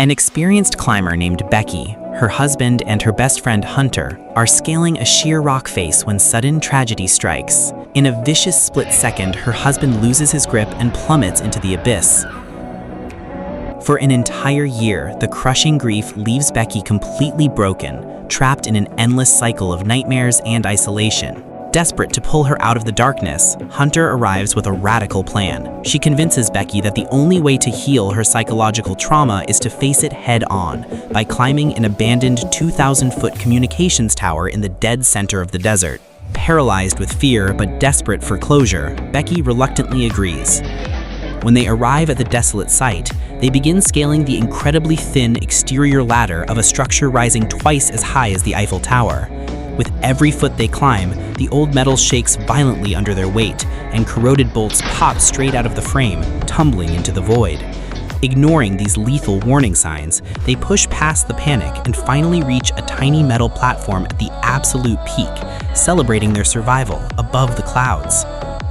An experienced climber named Becky, her husband, and her best friend Hunter are scaling a sheer rock face when sudden tragedy strikes. In a vicious split second, her husband loses his grip and plummets into the abyss. For an entire year, the crushing grief leaves Becky completely broken, trapped in an endless cycle of nightmares and isolation. Desperate to pull her out of the darkness, Hunter arrives with a radical plan. She convinces Becky that the only way to heal her psychological trauma is to face it head-on by climbing an abandoned 2,000-foot communications tower in the dead center of the desert. Paralyzed with fear but desperate for closure, Becky reluctantly agrees. When they arrive at the desolate site, they begin scaling the incredibly thin exterior ladder of a structure rising twice as high as the Eiffel Tower. With every foot they climb, the old metal shakes violently under their weight, and corroded bolts pop straight out of the frame, tumbling into the void. Ignoring these lethal warning signs, they push past the panic and finally reach a tiny metal platform at the absolute peak, celebrating their survival above the clouds.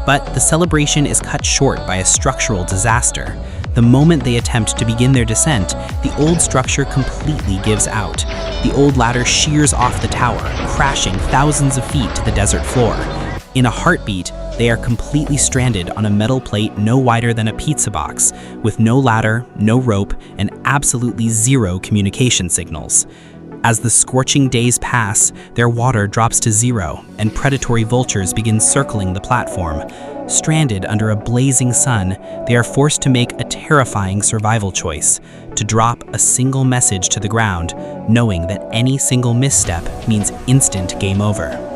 But the celebration is cut short by a structural disaster. The moment they attempt to begin their descent, the old structure completely gives out. The old ladder shears off the tower, crashing thousands of feet to the desert floor. In a heartbeat, they are completely stranded on a metal plate no wider than a pizza box, with no ladder, no rope, and absolutely zero communication signals. As the scorching days pass, their water drops to zero, and predatory vultures begin circling the platform. Stranded under a blazing sun, they are forced to make a terrifying survival choice: to drop a single message to the ground, knowing that any single misstep means instant game over.